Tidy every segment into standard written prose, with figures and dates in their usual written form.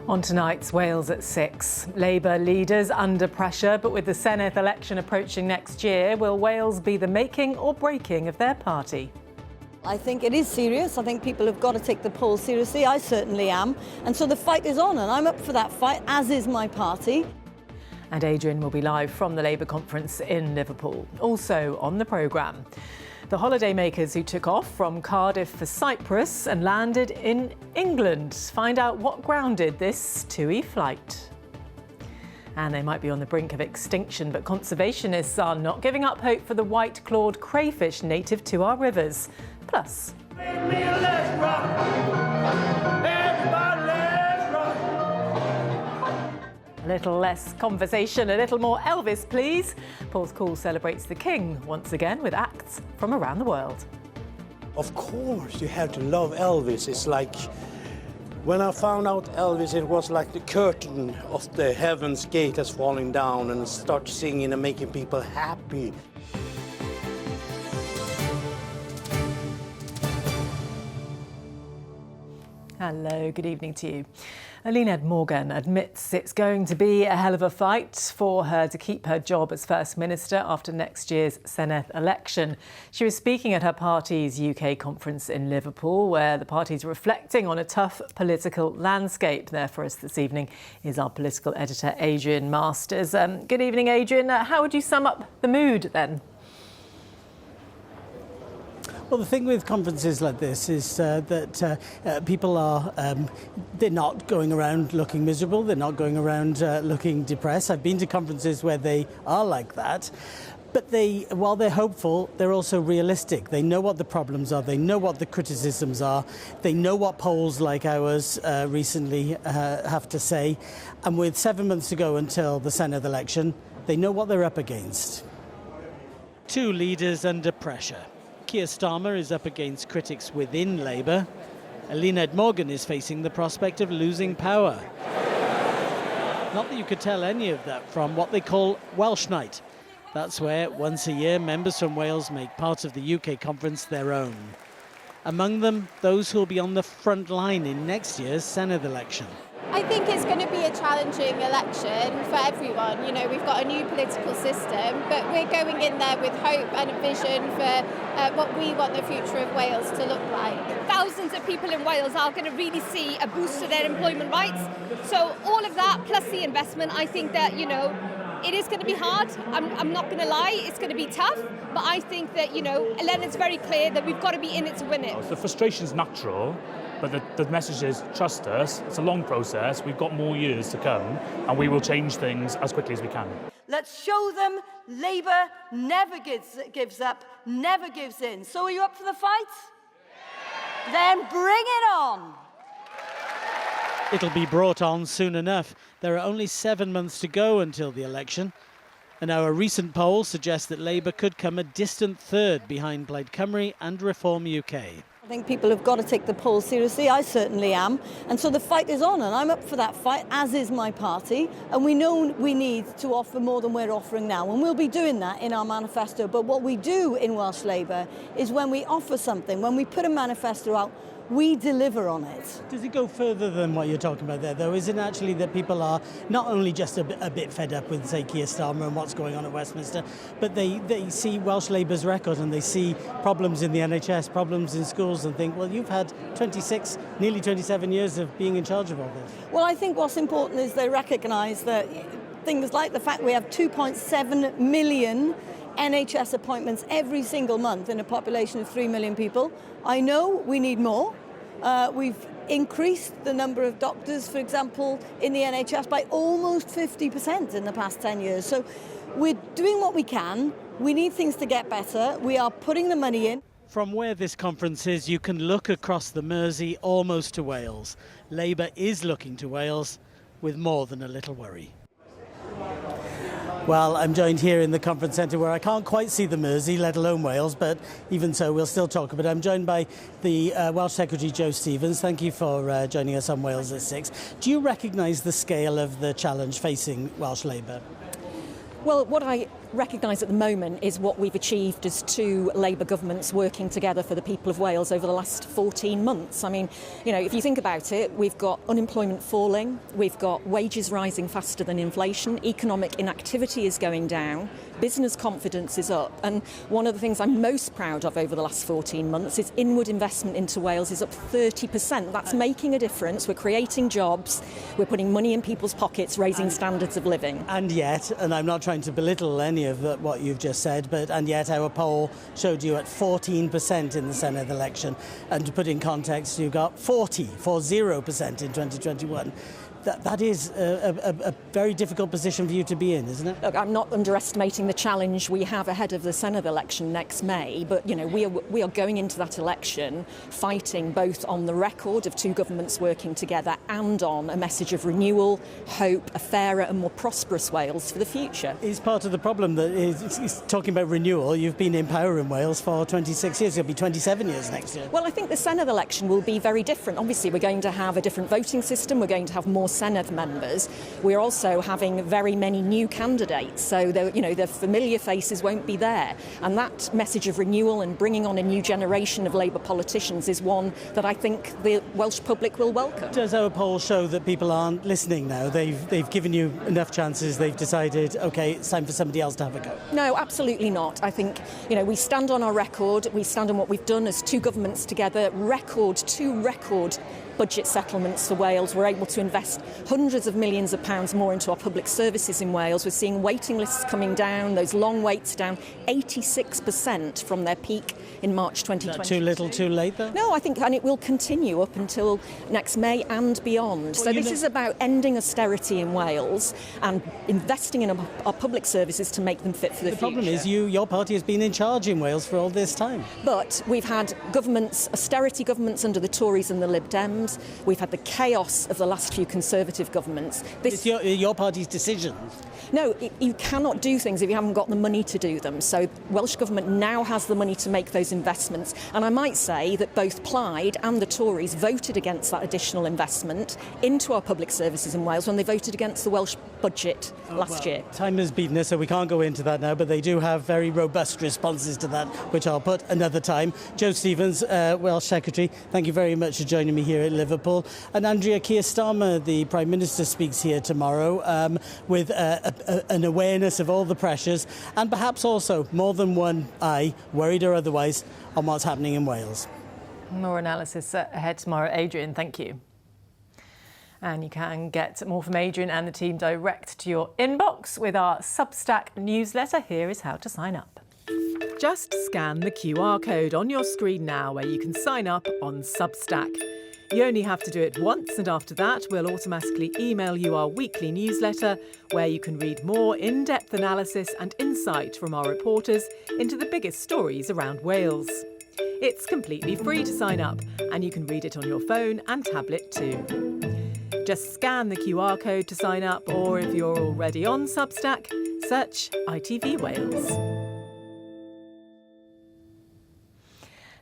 On tonight's Wales at 6. Labour leaders under pressure, but with the Senedd election approaching next year, will Wales be the making or breaking of their party? I think it is serious. I think people have got to take the poll seriously. I certainly am. And so the fight is on, and I'm up for that fight, as is my party. And Adrian will be live from the Labour conference in Liverpool. Also on the programme, the holidaymakers who took off from Cardiff for Cyprus and landed in England. Find out what grounded this TUI flight. And they might be on the brink of extinction, but conservationists are not giving up hope for the white-clawed crayfish native to our rivers. Plus, a little less conversation, a little more Elvis, please. Paul's Call celebrates the King once again with acts from around the world. Of course, you have to love Elvis. It's like, when I found out Elvis, it was like the curtain of the heaven's gate has fallen down and start singing and making people happy. Hello, good evening to you. Eluned Morgan admits it's going to be a hell of a fight for her to keep her job as First Minister after next year's Senedd election. She was speaking at her party's UK conference in Liverpool, where the party's reflecting on a tough political landscape. There for us this evening is our political editor, Adrian Masters. Good evening, Adrian. How would you sum up the mood then? Well, the thing with conferences like this is that people are, they're not going around looking miserable, they're not going around looking depressed. I've been to conferences where they are like that. But while they're hopeful, they're also realistic. They know what the problems are, they know what the criticisms are, they know what polls like ours recently have to say. And with 7 months to go until the Senedd election, they know what they're up against. Two leaders under pressure. Keir Starmer is up against critics within Labour. Eluned Morgan is facing the prospect of losing power. Not that you could tell any of that from what they call Welsh Night. That's where, once a year, members from Wales make part of the UK conference their own. Among them, those who will be on the front line in next year's Senedd election. I think it's going to be a challenging election for everyone. You know, we've got a new political system, but we're going in there with hope and a vision for what we want the future of Wales to look like. Thousands of people in Wales are going to really see a boost to their employment rights. So all of that, plus the investment, I think that, you know, it is going to be hard. I'm not going to lie, it's going to be tough. But I think that, you know, Eluned's very clear that we've got to be in it to win it. The frustration's natural. But the message is, trust us, it's a long process, we've got more years to come, and we will change things as quickly as we can. Let's show them Labour never gives up, never gives in. So are you up for the fight? Then bring it on! It'll be brought on soon enough. There are only 7 months to go until the election. And our recent poll suggests that Labour could come a distant third behind Plaid Cymru and Reform UK. I think people have got to take the poll seriously. I certainly am. And so the fight is on, and I'm up for that fight, as is my party. And we know we need to offer more than we're offering now, and we'll be doing that in our manifesto. But what we do in Welsh Labour is when we offer something, when we put a manifesto out, we deliver on it. Does it go further than what you're talking about there, though? Is it actually that people are not only just a bit fed up with, say, Keir Starmer and what's going on at Westminster, but they see Welsh Labour's record and they see problems in the NHS, problems in schools, and think, well, you've had 26, nearly 27 years of being in charge of all this. Well, I think what's important is they recognise that things like the fact we have 2.7 million NHS appointments every single month in a population of 3 million people. I know we need more. We've increased the number of doctors, for example, in the NHS by almost 50% in the past 10 years. So we're doing what we can. We need things to get better. We are putting the money in. From where this conference is, you can look across the Mersey almost to Wales. Labour is looking to Wales with more than a little worry. Well, I'm joined here in the conference centre where I can't quite see the Mersey, let alone Wales, but even so, we'll still talk about it. I'm joined by the Welsh Secretary, Joe Stevens. Thank you for joining us on Wales at 6. Do you recognise the scale of the challenge facing Welsh Labour? Well, what I recognise at the moment is what we've achieved as two Labour governments working together for the people of Wales over the last 14 months. I mean, you know, if you think about it, we've got unemployment falling, we've got wages rising faster than inflation, economic inactivity is going down, business confidence is up, and one of the things I'm most proud of over the last 14 months is inward investment into Wales is up 30%. That's making a difference. We're creating jobs, we're putting money in people's pockets, raising standards of living. And yet, and I'm not trying to belittle any of what you've just said, but and yet our poll showed you at 14% in the Senedd election, and to put in context, you got 40% in 2021. That is a very difficult position for you to be in, isn't it? Look, I'm not underestimating the challenge we have ahead of the Senedd election next May, but you know we are going into that election fighting both on the record of two governments working together and on a message of renewal, hope, a fairer and more prosperous Wales for the future. Is part of the problem that is talking about renewal. You've been in power in Wales for 26 years. You'll be 27 years next year. Well, I think the Senedd election will be very different. Obviously, we're going to have a different voting system. We're going to have more Senedd members. We're also having very many new candidates, so the familiar faces won't be there. And that message of renewal and bringing on a new generation of Labour politicians is one that I think the Welsh public will welcome. Does our poll show that people aren't listening now? They've given you enough chances. They've decided, OK, it's time for somebody else to have a go. No, absolutely not. I think, we stand on our record. We stand on what we've done as two governments together. Two record budget settlements for Wales. We're able to invest hundreds of millions of pounds more into our public services in Wales. We're seeing waiting lists coming down, those long waits down 86% from their peak in March 2020. Too little, too late, though? No, I think, and it will continue up until next May and beyond. Well, so this is about ending austerity in Wales and investing in our public services to make them fit for the future. The problem is your party has been in charge in Wales for all this time. But we've had austerity governments under the Tories and the Lib Dems. We've had the chaos of the last few Conservative governments. It's your party's decisions. No, you cannot do things if you haven't got the money to do them. So Welsh Government now has the money to make those investments. And I might say that both Plaid and the Tories voted against that additional investment into our public services in Wales when they voted against the Welsh budget last year. Time has beaten us, so we can't go into that now, but they do have very robust responses to that, which I'll put another time. Joe Stevens, Welsh Secretary, thank you very much for joining me here at Liverpool. And Andrea Keir Starmer, the Prime Minister, speaks here tomorrow with an awareness of all the pressures and perhaps also more than one eye, worried or otherwise, on what's happening in Wales. More analysis ahead tomorrow. Adrian, thank you. And you can get more from Adrian and the team direct to your inbox with our Substack newsletter. Here is how to sign up. Just scan the QR code on your screen now where you can sign up on Substack. You only have to do it once, and after that we'll automatically email you our weekly newsletter where you can read more in-depth analysis and insight from our reporters into the biggest stories around Wales. It's completely free to sign up, and you can read it on your phone and tablet too. Just scan the QR code to sign up, or if you're already on Substack, search ITV Wales.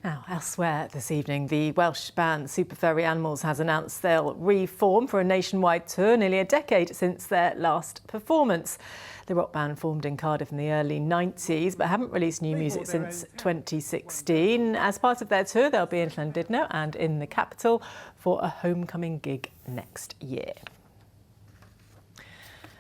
Now, elsewhere this evening, the Welsh band Super Furry Animals has announced they'll reform for a nationwide tour nearly a decade since their last performance. The rock band formed in Cardiff in the early 90s but haven't released new music since 2016. As part of their tour, they'll be in Llandudno and in the capital for a homecoming gig next year.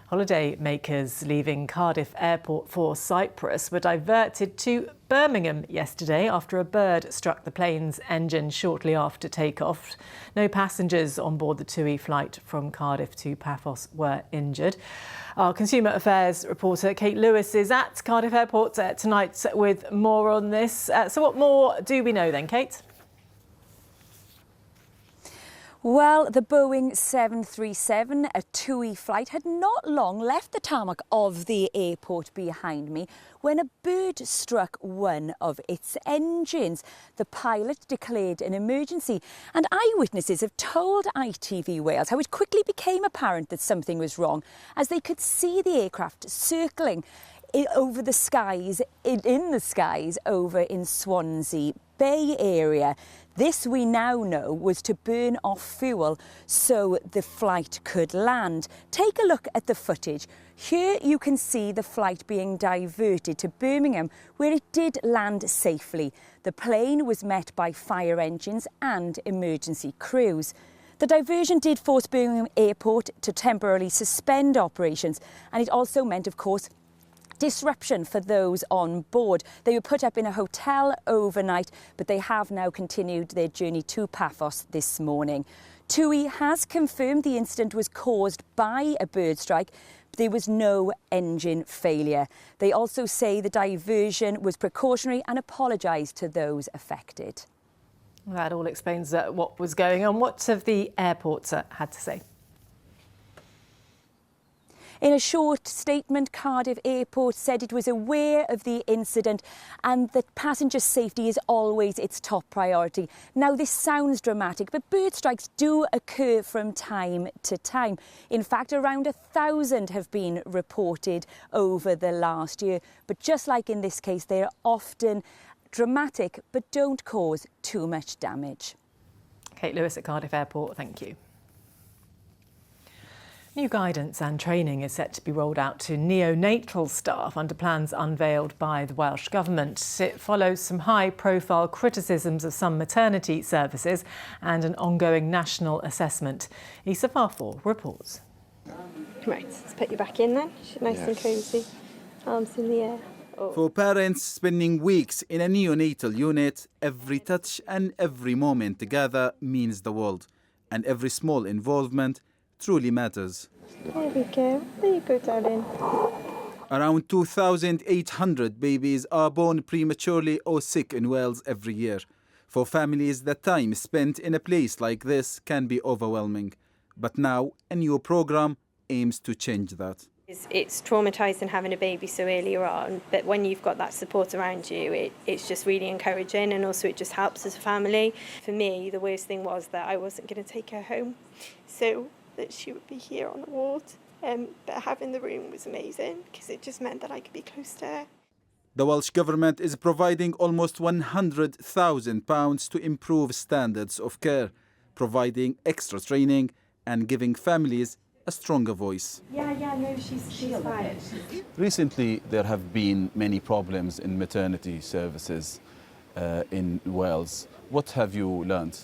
Holiday makers leaving Cardiff Airport for Cyprus were diverted to Birmingham yesterday after a bird struck the plane's engine shortly after takeoff. No passengers on board the TUI flight from Cardiff to Paphos were injured. Our Consumer Affairs reporter Kate Lewis is at Cardiff Airport tonight with more on this. So what more do we know then, Kate? Well, the Boeing 737, a TUI flight, had not long left the tarmac of the airport behind me when a bird struck one of its engines. The pilot declared an emergency, and eyewitnesses have told ITV Wales how it quickly became apparent that something was wrong as they could see the aircraft circling over the skies, in the skies over in Swansea Bay. Bay Area. This, we now know, was to burn off fuel so the flight could land. Take a look at the footage. Here you can see the flight being diverted to Birmingham, where it did land safely. The plane was met by fire engines and emergency crews. The diversion did force Birmingham Airport to temporarily suspend operations, and it also meant, of course, disruption for those on board. They were put up in a hotel overnight, but they have now continued their journey to Paphos this morning. TUI has confirmed the incident was caused by a bird strike. There was no engine failure. They also say the diversion was precautionary and apologised to those affected. Well, that all explains what was going on. What have the airports had to say? In a short statement, Cardiff Airport said it was aware of the incident and that passenger safety is always its top priority. Now, this sounds dramatic, but bird strikes do occur from time to time. In fact, around 1,000 have been reported over the last year. But just like in this case, they are often dramatic but don't cause too much damage. Kate Lewis at Cardiff Airport, thank you. New guidance and training is set to be rolled out to neonatal staff under plans unveiled by the Welsh Government. It follows some high-profile criticisms of some maternity services and an ongoing national assessment. Isa Farfor reports. Right, let's put you back in then. Nice and cosy. Arms in the air. Oh. For parents spending weeks in a neonatal unit, every touch and every moment together means the world, and every small involvement truly matters. There we go. There you go, darling. Around 2,800 babies are born prematurely or sick in Wales every year. For families, the time spent in a place like this can be overwhelming. But now, a new programme aims to change that. It's traumatising having a baby so early on, but when you've got that support around you, it's just really encouraging, and also it just helps as a family. For me, the worst thing was that I wasn't going to take her home, so that she would be here on the ward. But having the room was amazing because it just meant that I could be close to her. The Welsh Government is providing almost £100,000 to improve standards of care, providing extra training and giving families a stronger voice. No, she's fine. Recently, there have been many problems in maternity services in Wales. What have you learned?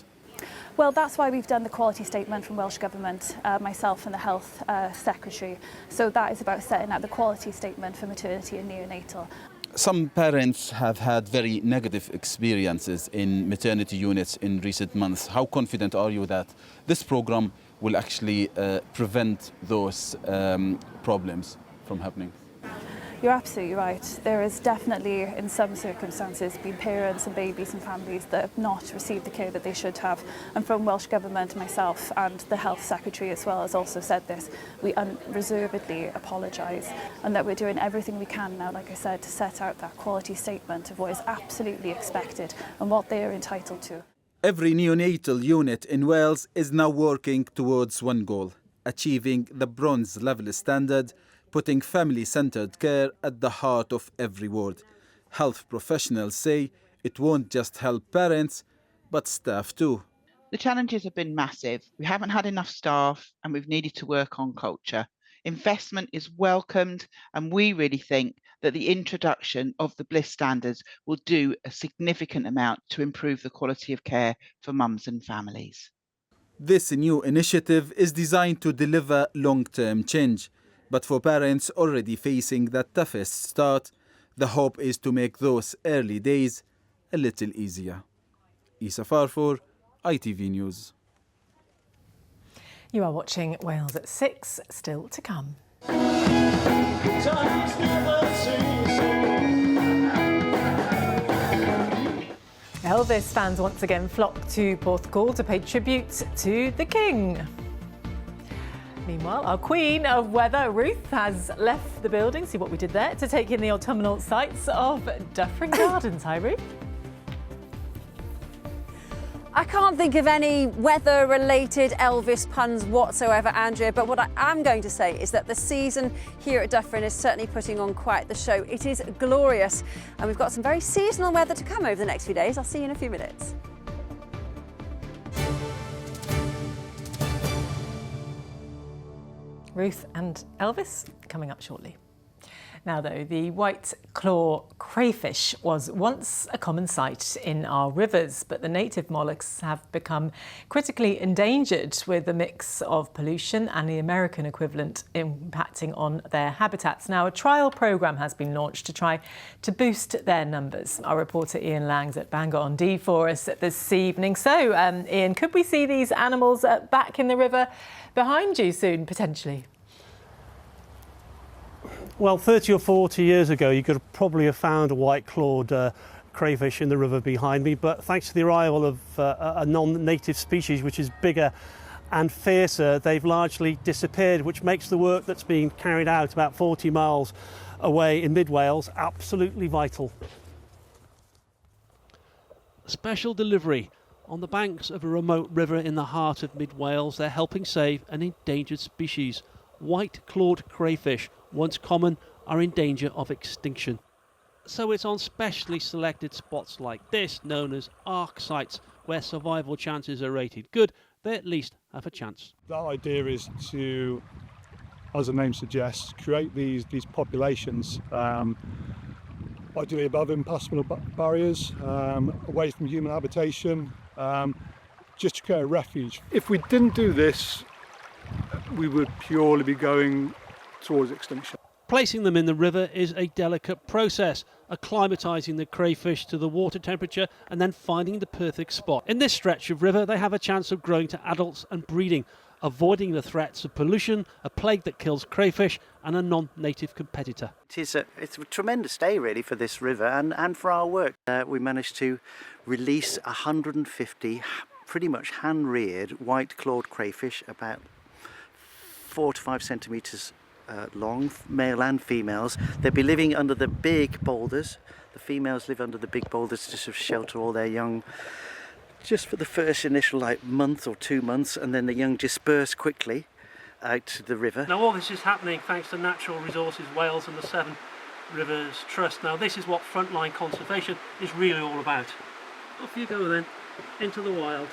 Well, that's why we've done the quality statement from Welsh Government, myself and the Health Secretary. So that is about setting out the quality statement for maternity and neonatal. Some parents have had very negative experiences in maternity units in recent months. How confident are you that this programme will actually prevent those problems from happening? You're absolutely right. There is definitely, in some circumstances, been parents and babies and families that have not received the care that they should have. And from Welsh Government, myself and the Health Secretary as well has also said this. We unreservedly apologise, and that we're doing everything we can now, like I said, to set out that quality statement of what is absolutely expected and what they are entitled to. Every neonatal unit in Wales is now working towards one goal, achieving the bronze level standard, putting family-centred care at the heart of every ward. Health professionals say it won't just help parents, but staff too. The challenges have been massive. We haven't had enough staff and we've needed to work on culture. Investment is welcomed, and we really think that the introduction of the Bliss standards will do a significant amount to improve the quality of care for mums and families. This new initiative is designed to deliver long-term change. But for parents already facing the toughest start, the hope is to make those early days a little easier. Isa Farfor, ITV News. You are watching Wales at 6, still to come. Elvis fans once again flocked to Porthcawl to pay tribute to the King. Meanwhile, our Queen of Weather, Ruth, has left the building, see what we did there, to take in the autumnal sights of Dyffryn Gardens. Hi, Ruth. I can't think of any weather-related Elvis puns whatsoever, Andrea, but what I am going to say is that the season here at Dufferin is certainly putting on quite the show. It is glorious, and we've got some very seasonal weather to come over the next few days. I'll see you in a few minutes. Ruth and Elvis coming up shortly. Now though, the white claw crayfish was once a common sight in our rivers, but the native molluscs have become critically endangered with a mix of pollution and the American equivalent impacting on their habitats. Now a trial programme has been launched to try to boost their numbers. Our reporter Ian Lang's at Bangor-on-Dee for us this evening. So Ian, could we see these animals back in the river behind you soon, potentially? Well, 30 or 40 years ago, you could probably have found a white-clawed crayfish in the river behind me, but thanks to the arrival of a non-native species, which is bigger and fiercer, they've largely disappeared, which makes the work that's being carried out about 40 miles away in mid-Wales absolutely vital. Special delivery. On the banks of a remote river in the heart of mid-Wales, they're helping save an endangered species. White-clawed crayfish, once common, are in danger of extinction. So it's on specially selected spots like this, known as ARC sites, where survival chances are rated good, they at least have a chance. The idea is to, as the name suggests, create these populations ideally above impassable barriers, away from human habitation, just to create a refuge. If we didn't do this, we would purely be going towards extinction. Placing them in the river is a delicate process, acclimatising the crayfish to the water temperature and then finding the perfect spot. In this stretch of river, they have a chance of growing to adults and breeding, avoiding the threats of pollution, a plague that kills crayfish and a non-native competitor. It's a tremendous day really for this river and for our work. We managed to release 150 pretty much hand-reared white-clawed crayfish, about 4 to 5 centimetres long, male and females. They'll be living under the big boulders. The females live under the big boulders to sort of shelter all their young, just for the first initial month or 2 months, and then the young disperse quickly out to the river. Now all this is happening thanks to Natural Resources Wales and the Severn Rivers Trust. Now this is what frontline conservation is really all about. Off you go then, into the wild.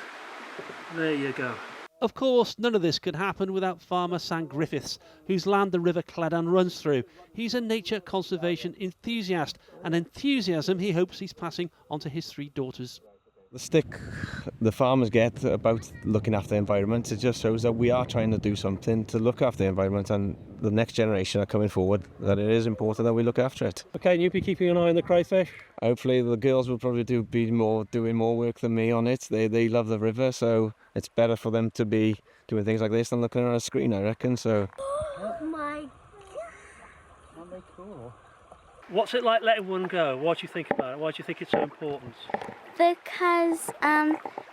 There you go. Of course, none of this could happen without farmer Sam Griffiths, whose land the River Claddagh runs through. He's a nature conservation enthusiast, an enthusiasm he hopes he's passing on to his 3 daughters. The stick the farmers get about looking after the environment, it just shows that we are trying to do something to look after the environment, and the next generation are coming forward, that it is important that we look after it. Okay, and you'll be keeping an eye on the crayfish? Hopefully the girls will probably doing more work than me on it. They love the river, so it's better for them to be doing things like this than looking at a screen, I reckon. So. Oh my God. Aren't they cool? What's it like letting one go? What do you think about it? Why do you think it's so important? Because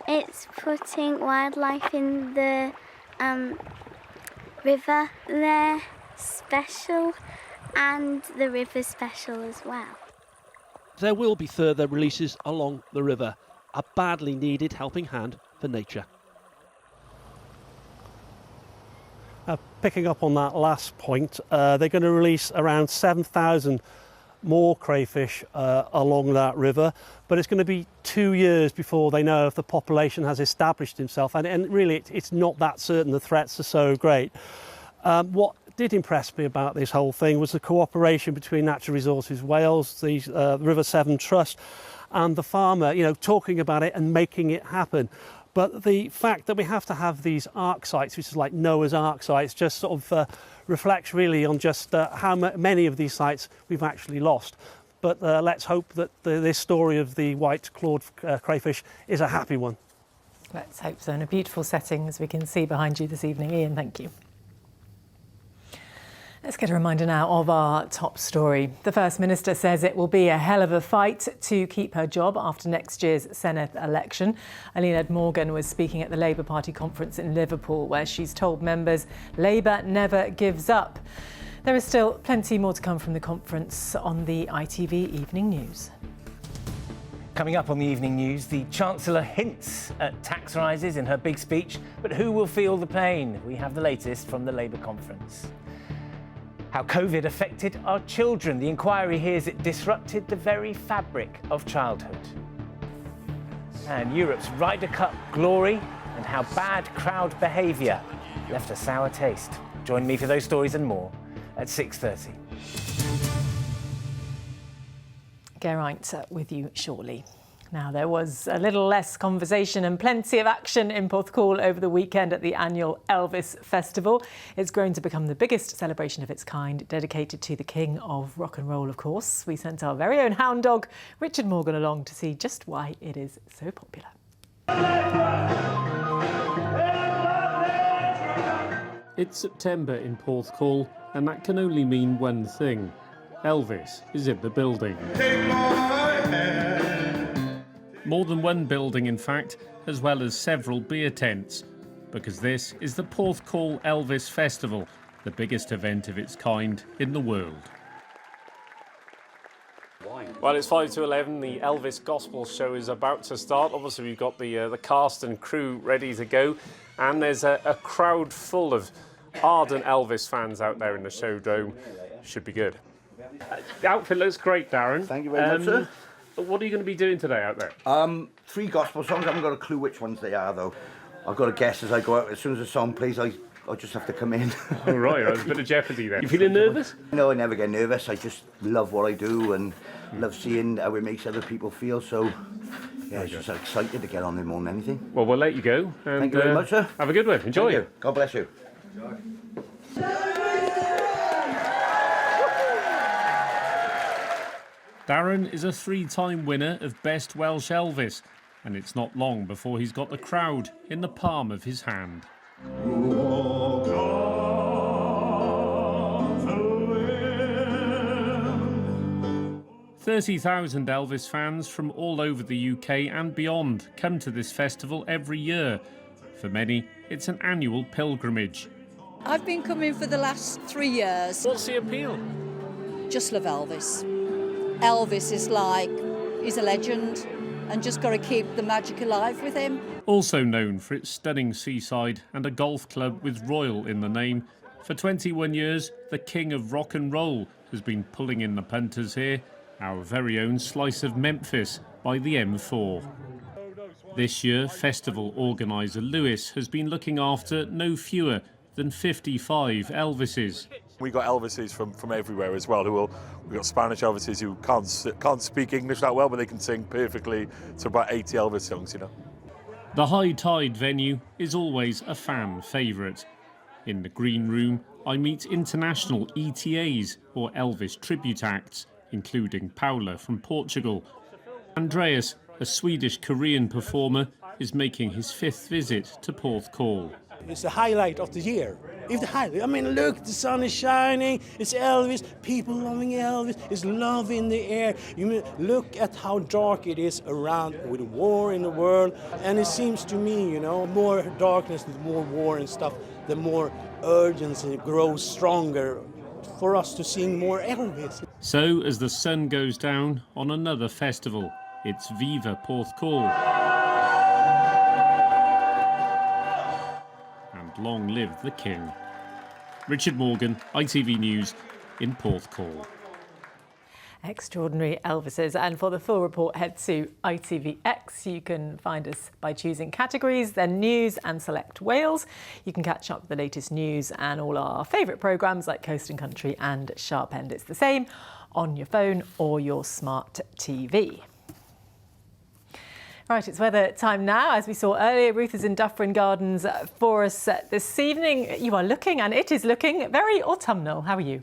it's putting wildlife in the river. They're special and the river's special as well. There will be further releases along the river, a badly needed helping hand for nature. Picking up on that last point, they're going to release around 7,000 more crayfish along that river, but it's going to be 2 years before they know if the population has established itself, and really it's not that certain. The threats are so great. What did impress me about this whole thing was the cooperation between Natural Resources Wales, the River Severn Trust and the farmer, talking about it and making it happen. But the fact that we have to have these ARC sites, which is like Noah's Ark sites, just sort of reflects really on just how many of these sites we've actually lost. But let's hope that this story of the white-clawed crayfish is a happy one. Let's hope so. In a beautiful setting, as we can see behind you this evening. Ian, thank you. Let's get a reminder now of our top story. The First Minister says it will be a hell of a fight to keep her job after next year's Senedd election. Elina Morgan was speaking at the Labour Party conference in Liverpool, where she's told members Labour never gives up. There is still plenty more to come from the conference on the ITV Evening News. Coming up on the evening news, the Chancellor hints at tax rises in her big speech, but who will feel the pain? We have the latest from the Labour conference. How COVID affected our children. The inquiry hears it disrupted the very fabric of childhood. And Europe's Ryder Cup glory and how bad crowd behaviour left a sour taste. Join me for those stories and more at 6:30. Geraint with you shortly. Now, there was a little less conversation and plenty of action in Porthcawl over the weekend at the annual Elvis Festival. It's grown to become the biggest celebration of its kind, dedicated to the king of rock and roll, of course. We sent our very own hound dog, Richard Morgan, along to see just why it is so popular. It's September in Porthcawl, and that can only mean one thing. Elvis is in the building. More than one building, in fact, as well as several beer tents, because this is the Porthcawl Elvis Festival, the biggest event of its kind in the world. Well, it's 5 to 11. The Elvis Gospel Show is about to start. Obviously, we've got the cast and crew ready to go, and there's a crowd full of ardent Elvis fans out there in the showdome. Should be good. The outfit looks great, Darren. Thank you very much, sir. What are you going to be doing today out there? 3 gospel songs. I haven't got a clue which ones they are, though. I've got to guess as I go out. As soon as the song plays, I just have to come in. Oh, right. There's a bit of jeopardy there. You feeling nervous? No, I never get nervous. I just love what I do and love seeing how it makes other people feel. So, yeah, I'm just excited to get on there more than anything. Well, we'll let you go. And, thank you very much, sir. Have a good one. Enjoy Thank it. you. God bless you. Darren is a 3-time winner of Best Welsh Elvis, and it's not long before he's got the crowd in the palm of his hand. 30,000 Elvis fans from all over the UK and beyond come to this festival every year. For many, it's an annual pilgrimage. I've been coming for the last 3 years. What's the appeal? Just love Elvis. Elvis is like, he's a legend, and just got to keep the magic alive with him. Also known for its stunning seaside and a golf club with Royal in the name, for 21 years, the king of rock and roll has been pulling in the punters here, our very own slice of Memphis by the M4. This year, festival organiser Lewis has been looking after no fewer than 55 Elvises. We got Elvises from everywhere as well. We've got Spanish Elvises who can't speak English that well, but they can sing perfectly to about 80 Elvis songs, you know. The High Tide venue is always a fan favourite. In the green room, I meet international ETAs, or Elvis tribute acts, including Paula from Portugal. Andreas, a Swedish-Korean performer, is making his 5th visit to Porthcawl. It's the highlight of the year. If the highlight, I mean, look, the sun is shining, it's Elvis, people loving Elvis, it's love in the air. You mean, look at how dark it is around with war in the world. And it seems to me, you know, more darkness, the more war and stuff, the more urgency grows stronger for us to sing more Elvis. So, as the sun goes down on another festival, it's Viva Porthcawl. Long live the king. Richard Morgan, ITV News in Porthcawl. Extraordinary Elvises. And for the full report, head to ITVX. You can find us by choosing categories, then news, and select Wales. You can catch up with the latest news and all our favourite programmes like Coast and Country and Sharp End. It's the same on your phone or your smart TV. Right, it's weather time now. As we saw earlier, Ruth is in Dufferin Gardens for us this evening. You are looking, and it is looking, very autumnal. How are you?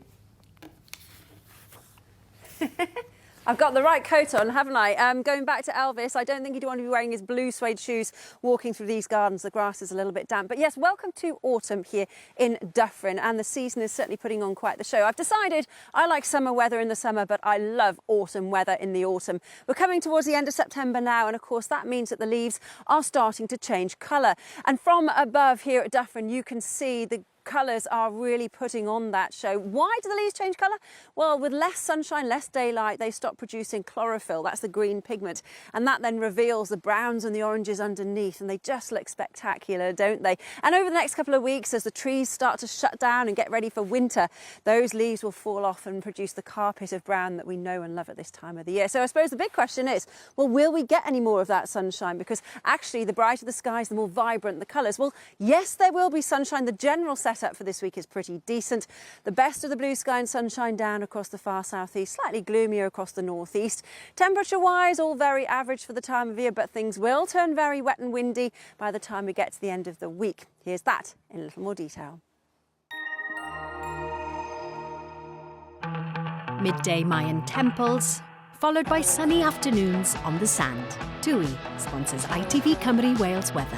I've got the right coat on, haven't I? Going back to Elvis, I don't think he'd want to be wearing his blue suede shoes walking through these gardens. The grass is a little bit damp. But yes, welcome to autumn here in Dufferin, and the season is certainly putting on quite the show. I've decided I like summer weather in the summer, but I love autumn weather in the autumn. We're coming towards the end of September now, and of course that means that the leaves are starting to change colour. And from above here at Dufferin, you can see the colours are really putting on that show. Why do the leaves change colour? Well, with less sunshine, less daylight, they stop producing chlorophyll. That's the green pigment. And that then reveals the browns and the oranges underneath. And they just look spectacular, don't they? And over the next couple of weeks, as the trees start to shut down and get ready for winter, those leaves will fall off and produce the carpet of brown that we know and love at this time of the year. So I suppose the big question is, well, will we get any more of that sunshine? Because actually, the brighter the skies, the more vibrant the colours. Well, yes, there will be sunshine. The general setup for this week is pretty decent. The best of the blue sky and sunshine down across the far southeast, slightly gloomier across the northeast. Temperature-wise, all very average for the time of year, but things will turn very wet and windy by the time we get to the end of the week. Here's that in a little more detail. Midday Mayan temples, followed by sunny afternoons on the sand. TUI sponsors ITV Cymru Wales weather.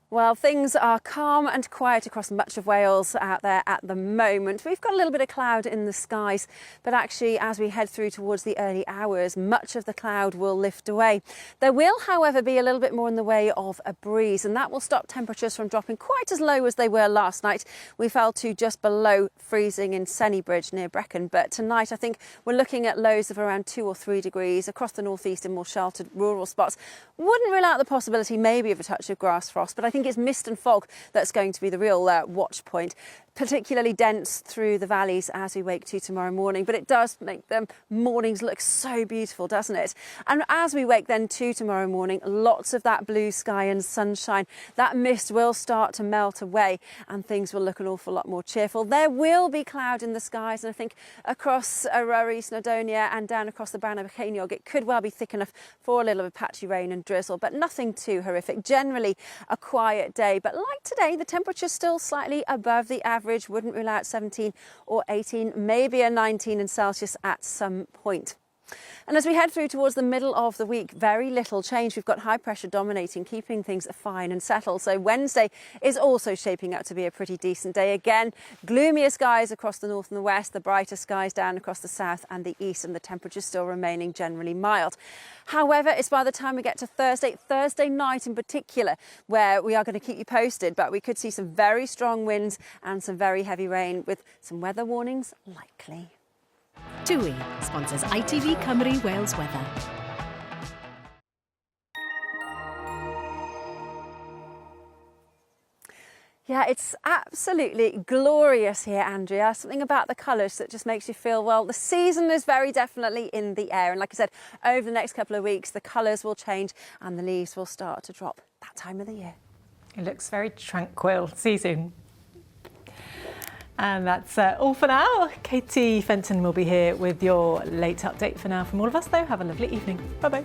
Well, things are calm and quiet across much of Wales out there at the moment. We've got a little bit of cloud in the skies, but actually as we head through towards the early hours, much of the cloud will lift away. There will, however, be a little bit more in the way of a breeze, and that will stop temperatures from dropping quite as low as they were last night. We fell to just below freezing in Sennybridge near Brecon, but tonight I think we're looking at lows of around 2 or 3 degrees across the northeast in more sheltered rural spots. Wouldn't rule out the possibility maybe of a touch of grass frost, but I think it's mist and fog that's going to be the real watch point, particularly dense through the valleys as we wake to tomorrow morning. But it does make them mornings look so beautiful, doesn't it? And as we wake then to tomorrow morning, lots of that blue sky and sunshine. That mist will start to melt away and things will look an awful lot more cheerful. There will be cloud in the skies, and I think across Eryri, Snowdonia and down across the Bran of Ceiniog, it could well be thick enough for a little bit of patchy rain and drizzle, but nothing too horrific. Generally a quiet day, but like today, the temperature's still slightly above the average. Wouldn't rule out 17 or 18, maybe a 19 in Celsius at some point. And as we head through towards the middle of the week, very little change. We've got high pressure dominating, keeping things fine and settled. So Wednesday is also shaping up to be a pretty decent day. Again, gloomier skies across the north and the west, the brighter skies down across the south and the east, and the temperatures still remaining generally mild. However, it's by the time we get to Thursday night in particular, where we are going to keep you posted, but we could see some very strong winds and some very heavy rain with some weather warnings likely. TUI sponsors ITV Cymru Wales weather. Yeah, it's absolutely glorious here, Andrea. Something about the colours that just makes you feel, well, the season is very definitely in the air. And like I said, over the next couple of weeks, the colours will change and the leaves will start to drop that time of the year. It looks very tranquil. See you soon. And that's all for now. Katie Fenton will be here with your late update for now. From all of us, though, have a lovely evening. Bye-bye.